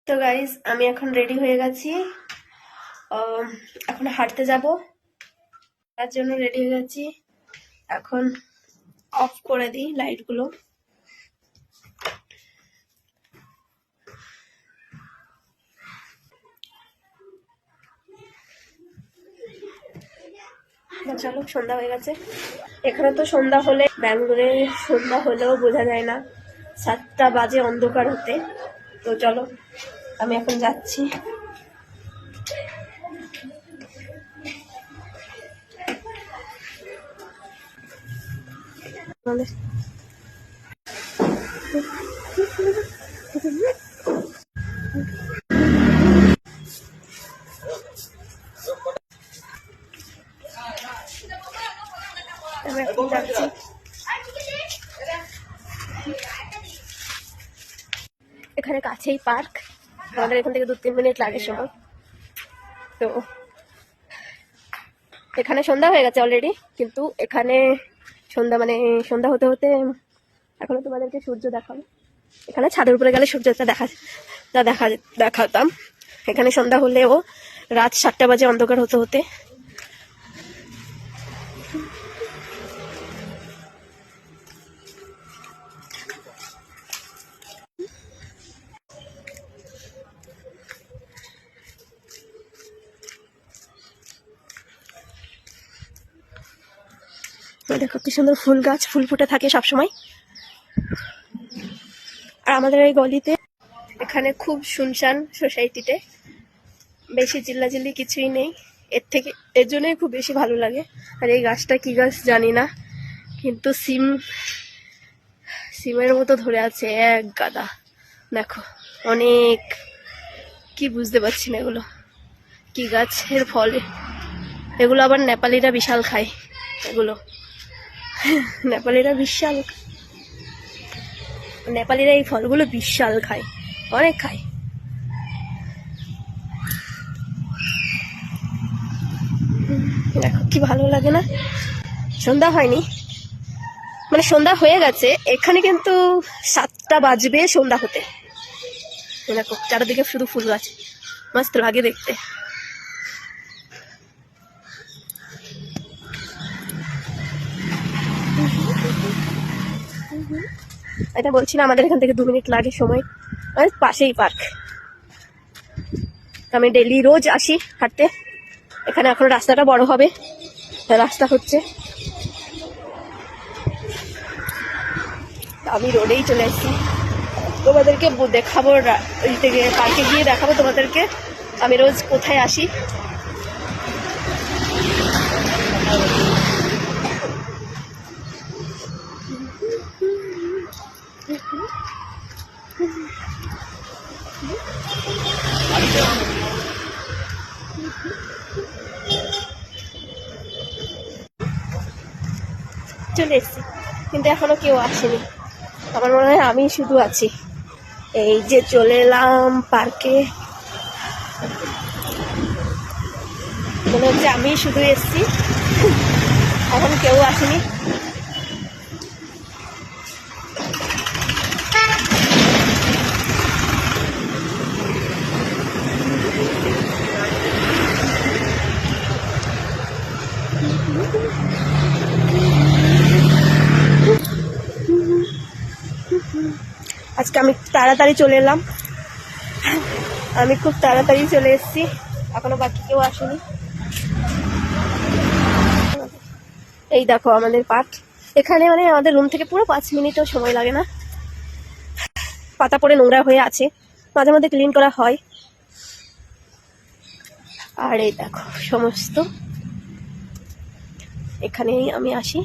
তো গাইজ আমি এখন রেডি হয়ে গেছি। এখন হাঁটতে যাব, তার জন্য রেডি হয়ে গেছি। এখন অফ করে দিই লাইটগুলো। চলো, সন্ধ্যা হয়ে গেছে। এখানে তো সন্ধ্যা হলে, ব্যাঙ্গালোরে সন্ধ্যা হলেও বোঝা যায় না, 7টা বাজে অন্ধকার হতে। তো চলো, আমি এখন যাচ্ছি। আমি এখন যাচ্ছি। এখানে কাছেই পার্ক, আমাদের এখান থেকে 2-3 মিনিট লাগে সময়। তো এখানে সন্ধ্যা হয়ে গেছে অলরেডি, কিন্তু এখানে সন্ধ্যা হতে হতে এখনো তোমাদেরকে সূর্য দেখাবো। এখানে ছাদের উপরে গেলে সূর্যটা দেখাতাম। এখানে সন্ধ্যা হলেও রাত 7টা বাজে অন্ধকার হতে হতে। দেখো কি সুন্দর ফুল গাছ, ফুল ফুটে থাকে সবসময়। আর আমাদের এই গলিতে, এখানে খুব শুনশান সোসাইটিতে, বেশি চিল্লাচিল্লি কিছুই নেই। এর জন্যই খুব বেশি ভালো লাগে। আর এই গাছটা কি গাছ জানি না, কিন্তু সিমের মতো ধরে আছে এক গাদা। দেখো অনেক, কি বুঝতে পারছি না এগুলো কি গাছের ফল। এগুলো আবার নেপালিরা বিশাল খায়। এগুলো নেপালিরা এই ফলগুলো বিশাল খায়, অনেক খায়। দেখো কি ভালো লাগে না? সন্ধ্যা হয়নি, মানে সন্ধ্যা হয়ে গেছে এখানে, কিন্তু 7টা বাজবে সন্ধ্যা হতে। দেখো চারিদিকে শুধু ফুল গাছ, মস্ত লাগে দেখতে। এটা বলছি না, আমাদের এখান থেকে 2 মিনিট লাগে সময়। পাশেই পার্ক, আমি ডেইলি রোজ আসি হাঁটতে। এখানে এখন রাস্তাটা বড় হবে, রাস্তা হচ্ছে। আমি রোডেই চলে আসছি, তোমাদেরকে দেখাবো, ওই থেকে পার্কে গিয়ে দেখাবো তোমাদেরকে আমি রোজ কোথায় আসি। চলে এসছি, কিন্তু এখনো কেউ আসেনি। আমার মনে হয় আমি শুধু আছি। এই যে চলে এলাম পার্কে, মনে হচ্ছে আমি শুধু এসছি, এখন কেউ আসেনি। আজকে আমি তাড়াতাড়ি চলে এলাম, আমি খুব তাড়াতাড়ি চলে এসেছি, এখনো বাকি কেউ আসেনি। এই দেখো আমাদের পার্ক, এখানে মানে আমাদের রুম থেকে পুরো 5 মিনিটও সময় লাগে না। পাতা পড়ে নোংরা হয়ে আছে, মাঝে মাঝে ক্লিন করা হয়। আর এই দেখো সমস্ত, এখানেই আমি আসি।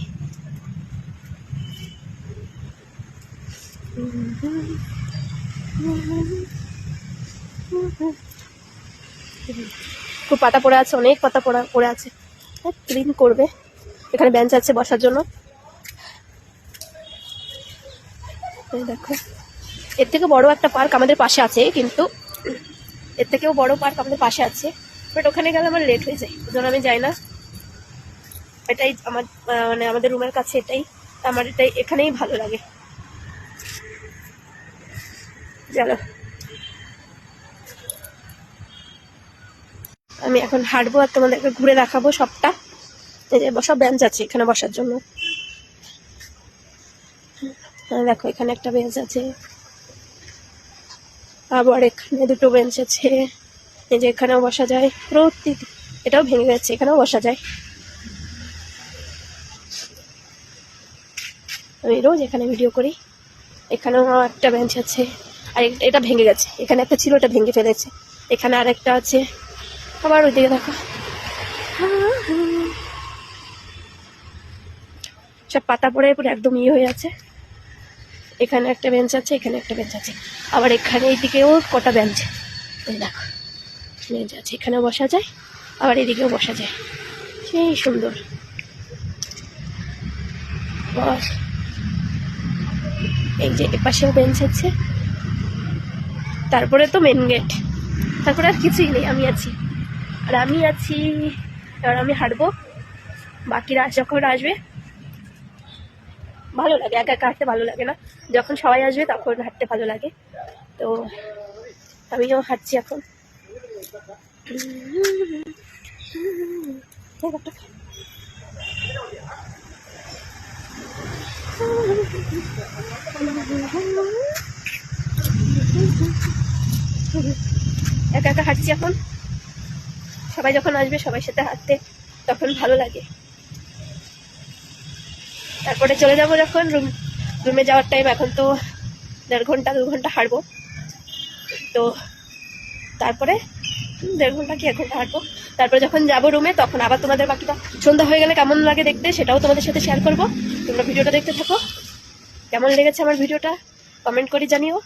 খুব পাতা পড়ে আছে, অনেক পাতা পড়ে আছে, ক্লিন করবে। এখানে বেঞ্চ আছে বসার জন্য। দেখো এর থেকে বড় একটা পার্ক আমাদের পাশে আছে, কিন্তু এর থেকেও বড় পার্ক আমাদের পাশে আছে, বাট ওখানে গেলে আমার লেট হয়ে যায়, ওই জন্য আমি যাই না। এটাই আমার মানে আমাদের রুমের কাছে এটাই, আমার এটাই এখানেই ভালো লাগে। চলো আমি এখন হাঁটবো আর তোমাদেরকে ঘুরে দেখাবো সবটা। এই যে সব বেঞ্চ আছে এখানে বসার জন্য। দেখো এখানে একটা বেঞ্চ আছে, আবার এখানে দুটো বেঞ্চ আছে। এই যে এখানেও বসা যায়, এটাও ভেঙে গেছে, এখানেও বসা যায়। আমি রোজ এখানে ভিডিও করি। এখানেও একটা বেঞ্চ আছে, আর এটা ভেঙে গেছে। এখানে একটা ছিল, এটা ভেঙে ফেলেছে। এখানে আর একটা আছে, আবার ওইদিকে দেখো সব পাতা পড়ে পুরো একদম হয়ে আছে। এখানে একটা বেঞ্চ আছে, এখানে একটা বেঞ্চ আছে, আবার এখানে এইদিকেও কটা বেঞ্চ দেখো বেঞ্চ আছে। এখানেও বসা যায়, আবার এদিকেও বসা যায়, সেই সুন্দর। এই যে এপাশেও বেঞ্চ আছে। তারপরে তো মেন গেট, তারপরে আর কিছুই নেই। আমি আছি, আর আমি আছি। এবার আমি হাঁটবো, বাকিরা যখন আসবে। ভালো লাগে, একা একা হাঁটতে ভালো লাগে না, যখন সবাই আসবে তখন হাঁটতে ভালো লাগে। তো আমিও হাঁটছি এখন। একা একা হাঁটছি এখন, সবাই যখন আসবে সবার সাথে হাঁটতে তখন ভালো লাগে। তারপরে চলে যাবো যখন রুমে যাওয়ার টাইম। এখন তো 1.5 ঘন্টা 2 ঘন্টা হাঁটবো, তো তারপরে 1.5 ঘন্টা কি 1 ঘন্টা হাঁটবো। তারপরে যখন যাবো রুমে তখন আবার তোমাদের বাকিটা সন্ধ্যা হয়ে গেলে কেমন লাগে দেখতে সেটাও তোমাদের সাথে শেয়ার করবো। তোমরা ভিডিওটা দেখতে থাকো। কেমন লেগেছে আমার ভিডিওটা কমেন্ট করে জানিও।